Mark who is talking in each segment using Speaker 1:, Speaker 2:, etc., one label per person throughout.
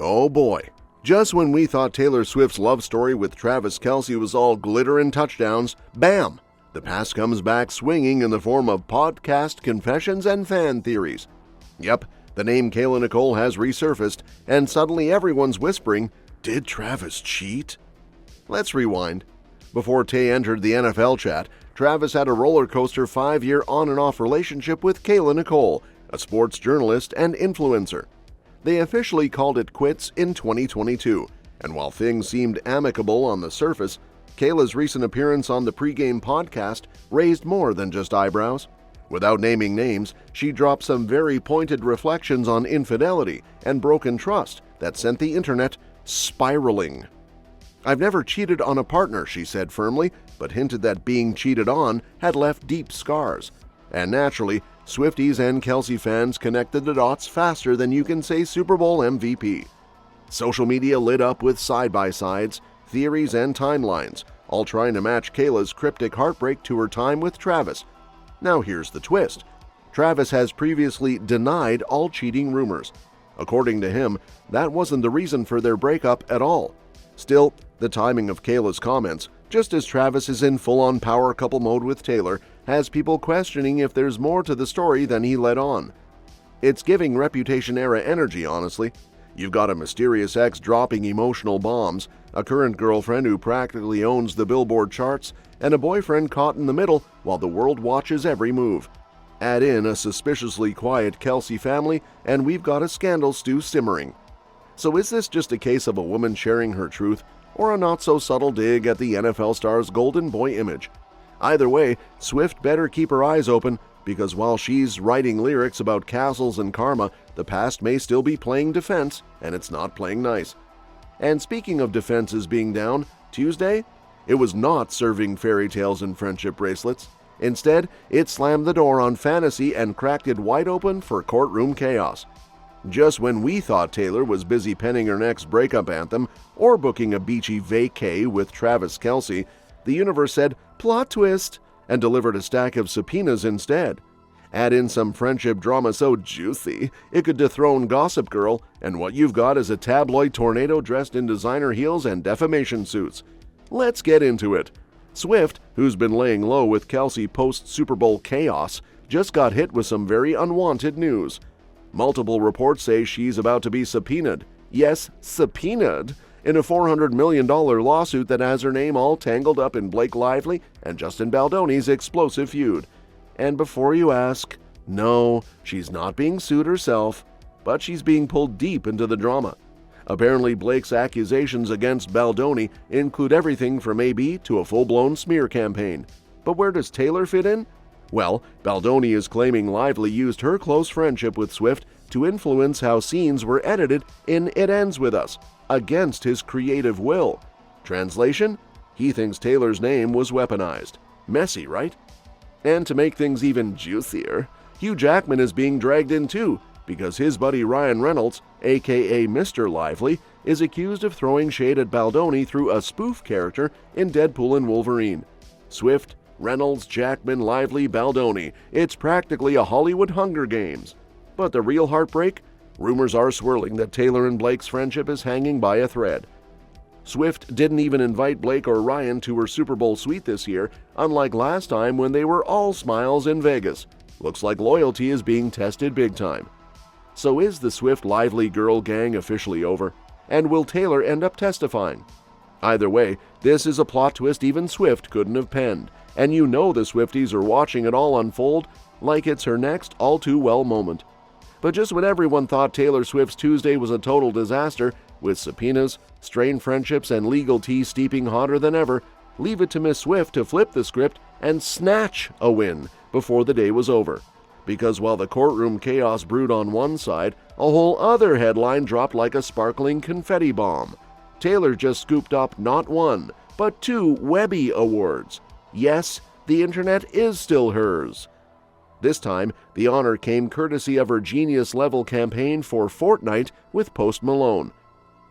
Speaker 1: Oh boy. Just when we thought Taylor Swift's love story with Travis Kelce was all glitter and touchdowns, bam! The past comes back swinging in the form of podcast confessions and fan theories. Yep, the name Kayla Nicole has resurfaced, and suddenly everyone's whispering, did Travis cheat? Let's rewind. Before Tay entered the NFL chat, Travis had a roller coaster 5-year on and off relationship with Kayla Nicole, a sports journalist and influencer. They officially called it quits in 2022, and while things seemed amicable on the surface, Kayla's recent appearance on the pregame podcast raised more than just eyebrows. Without naming names, she dropped some very pointed reflections on infidelity and broken trust that sent the internet spiraling. "I've never cheated on a partner," she said firmly, but hinted that being cheated on had left deep scars. And naturally, Swifties and Kelce fans connected the dots faster than you can say Super Bowl MVP. Social media lit up with side-by-sides, theories, and timelines, all trying to match Kayla's cryptic heartbreak to her time with Travis. Now here's the twist. Travis has previously denied all cheating rumors. According to him, that wasn't the reason for their breakup at all. Still, the timing of Kayla's comments, just as Travis is in full-on power couple mode with Taylor, has people questioning if there's more to the story than he let on. It's giving Reputation-era energy, honestly. You've got a mysterious ex dropping emotional bombs, a current girlfriend who practically owns the Billboard charts, and a boyfriend caught in the middle while the world watches every move. Add in a suspiciously quiet Kelce family, and we've got a scandal stew simmering. So is this just a case of a woman sharing her truth, or a not-so-subtle dig at the NFL star's golden boy image? Either way, Swift better keep her eyes open, because while she's writing lyrics about castles and karma, the past may still be playing defense, and it's not playing nice. And speaking of defenses being down, Tuesday? It was not serving fairy tales and friendship bracelets. Instead, it slammed the door on fantasy and cracked it wide open for courtroom chaos. Just when we thought Taylor was busy penning her next breakup anthem or booking a beachy vacay with Travis Kelce, the universe said, plot twist, and delivered a stack of subpoenas instead. Add in some friendship drama so juicy, it could dethrone Gossip Girl, and what you've got is a tabloid tornado dressed in designer heels and defamation suits. Let's get into it. Swift, who's been laying low with Kelce post-Super Bowl chaos, just got hit with some very unwanted news. Multiple reports say she's about to be subpoenaed. Yes, subpoenaed, in a $400 million lawsuit that has her name all tangled up in Blake Lively and Justin Baldoni's explosive feud. And before you ask, no, she's not being sued herself, but she's being pulled deep into the drama. Apparently, Blake's accusations against Baldoni include everything from AB to a full-blown smear campaign. But where does Taylor fit in? Well, Baldoni is claiming Lively used her close friendship with Swift to influence how scenes were edited in It Ends With Us, against his creative will. Translation? He thinks Taylor's name was weaponized. Messy, right? And to make things even juicier, Hugh Jackman is being dragged in too, because his buddy Ryan Reynolds, aka Mr. Lively, is accused of throwing shade at Baldoni through a spoof character in Deadpool and Wolverine. Swift, Reynolds, Jackman, Lively, Baldoni. It's practically a Hollywood Hunger Games. But the real heartbreak? Rumors are swirling that Taylor and Blake's friendship is hanging by a thread. Swift didn't even invite Blake or Ryan to her Super Bowl suite this year, unlike last time when they were all smiles in Vegas. Looks like loyalty is being tested big time. So is the Swift-Lively girl gang officially over? And will Taylor end up testifying? Either way, this is a plot twist even Swift couldn't have penned, and you know the Swifties are watching it all unfold like it's her next all-too-well moment. But just when everyone thought Taylor Swift's Tuesday was a total disaster, with subpoenas, strained friendships, and legal tea steeping hotter than ever, leave it to Miss Swift to flip the script and snatch a win before the day was over. Because while the courtroom chaos brewed on one side, a whole other headline dropped like a sparkling confetti bomb. Taylor just scooped up not one, but 2 Webby awards. Yes, the internet is still hers. This time, the honor came courtesy of her genius-level campaign for Fortnite with Post Malone.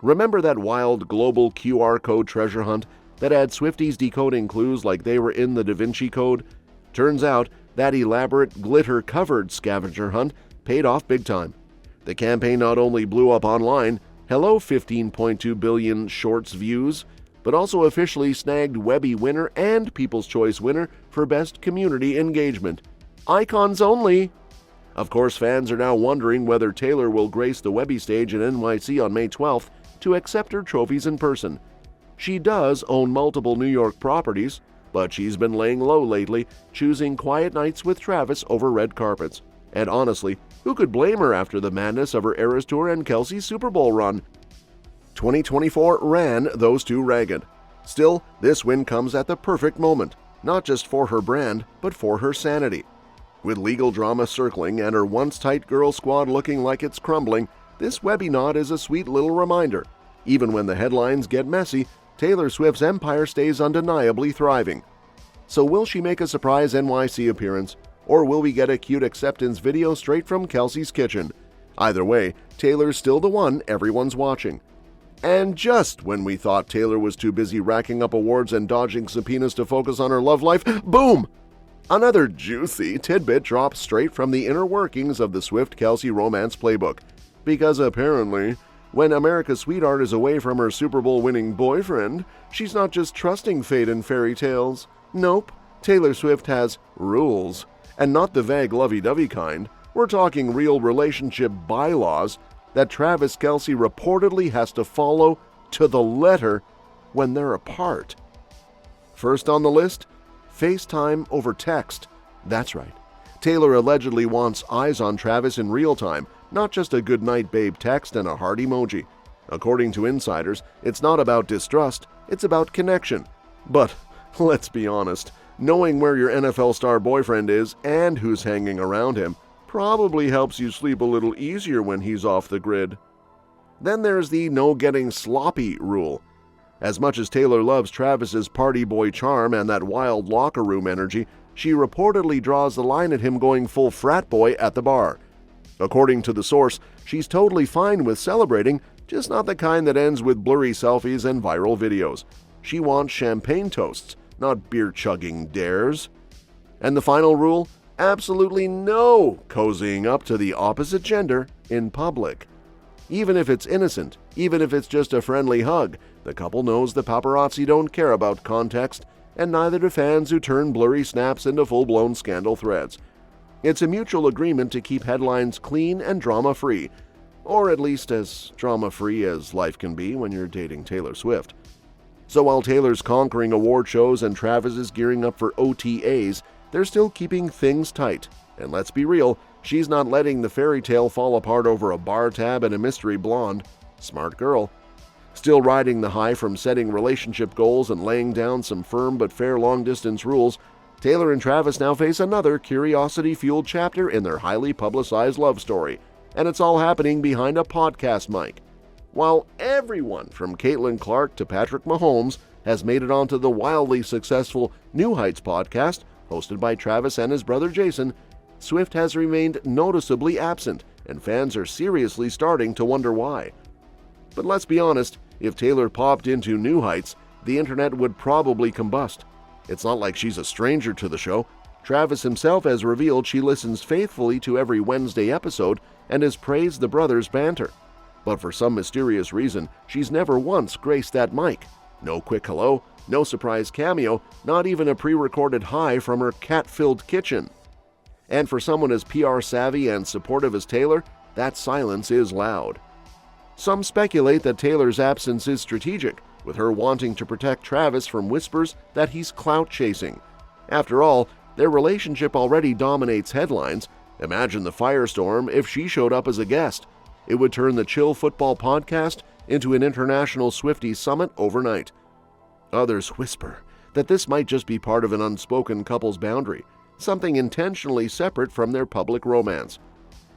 Speaker 1: Remember that wild global QR code treasure hunt that had Swifties decoding clues like they were in the Da Vinci Code? Turns out, that elaborate, glitter-covered scavenger hunt paid off big time. The campaign not only blew up online, Hello 15.2 billion Shorts views, but also officially snagged Webby winner and People's Choice winner for Best Community Engagement. Icons only! Of course, fans are now wondering whether Taylor will grace the Webby stage in NYC on May 12th to accept her trophies in person. She does own multiple New York properties, but she's been laying low lately, choosing quiet nights with Travis over red carpets. And honestly, who could blame her after the madness of her Eras Tour and Kelce's Super Bowl run? 2024 ran those two ragged. Still, this win comes at the perfect moment, not just for her brand, but for her sanity. With legal drama circling and her once-tight girl squad looking like it's crumbling, this Webby nod is a sweet little reminder. Even when the headlines get messy, Taylor Swift's empire stays undeniably thriving. So will she make a surprise NYC appearance, or will we get a cute acceptance video straight from Kelce's kitchen? Either way, Taylor's still the one everyone's watching. And just when we thought Taylor was too busy racking up awards and dodging subpoenas to focus on her love life, boom! Another juicy tidbit drops straight from the inner workings of the Swift-Kelce romance playbook. Because apparently, when America's sweetheart is away from her Super Bowl-winning boyfriend, she's not just trusting fate and fairy tales. Nope, Taylor Swift has rules. And not the vague lovey-dovey kind. We're talking real relationship bylaws that Travis Kelce reportedly has to follow to the letter when they're apart. First on the list, FaceTime over text. That's right. Taylor allegedly wants eyes on Travis in real time, not just a good night babe text and a heart emoji. According to insiders, it's not about distrust, it's about connection. But let's be honest, knowing where your NFL star boyfriend is and who's hanging around him probably helps you sleep a little easier when he's off the grid. Then there's the no getting sloppy rule. As much as Taylor loves Travis's party boy charm and that wild locker room energy, she reportedly draws the line at him going full frat boy at the bar. According to the source, she's totally fine with celebrating, just not the kind that ends with blurry selfies and viral videos. She wants champagne toasts, not beer-chugging dares. And the final rule? Absolutely no cozying up to the opposite gender in public. Even if it's innocent, even if it's just a friendly hug, the couple knows the paparazzi don't care about context, and neither do fans who turn blurry snaps into full-blown scandal threads. It's a mutual agreement to keep headlines clean and drama-free, or at least as drama-free as life can be when you're dating Taylor Swift. So while Taylor's conquering award shows and Travis is gearing up for OTAs, they're still keeping things tight. And let's be real, she's not letting the fairy tale fall apart over a bar tab and a mystery blonde. Smart girl. Still riding the high from setting relationship goals and laying down some firm but fair long-distance rules, Taylor and Travis now face another curiosity-fueled chapter in their highly publicized love story. And it's all happening behind a podcast mic. While everyone from Caitlin Clark to Patrick Mahomes has made it onto the wildly successful New Heights podcast, hosted by Travis and his brother Jason, Swift has remained noticeably absent, and fans are seriously starting to wonder why. But let's be honest, if Taylor popped into New Heights, the internet would probably combust. It's not like she's a stranger to the show. Travis himself has revealed she listens faithfully to every Wednesday episode and has praised the brothers' banter. But for some mysterious reason, she's never once graced that mic. No quick hello, no surprise cameo, not even a pre-recorded hi from her cat-filled kitchen. And for someone as PR savvy and supportive as Taylor, that silence is loud. Some speculate that Taylor's absence is strategic, with her wanting to protect Travis from whispers that he's clout chasing. After all, their relationship already dominates headlines. Imagine the firestorm if she showed up as a guest. It would turn the Chill Football podcast into an international Swiftie summit overnight. Others whisper that this might just be part of an unspoken couple's boundary, something intentionally separate from their public romance.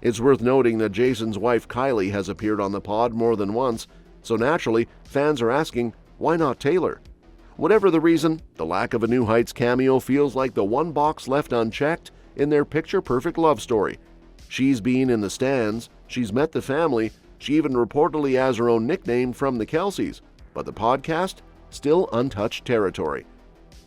Speaker 1: It's worth noting that Jason's wife Kylie has appeared on the pod more than once, so naturally, fans are asking, why not Taylor? Whatever the reason, the lack of a New Heights cameo feels like the one box left unchecked in their picture-perfect love story. She's been in the stands, she's met the family, she even reportedly has her own nickname from the Kelces, but the podcast? Still untouched territory.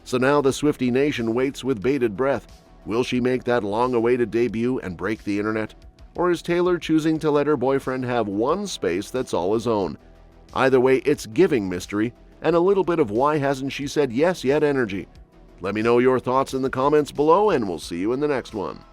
Speaker 1: So now the Swiftie Nation waits with bated breath. Will she make that long-awaited debut and break the internet? Or is Taylor choosing to let her boyfriend have one space that's all his own? Either way, it's giving mystery and a little bit of why hasn't she said yes yet energy. Let me know your thoughts in the comments below, and we'll see you in the next one.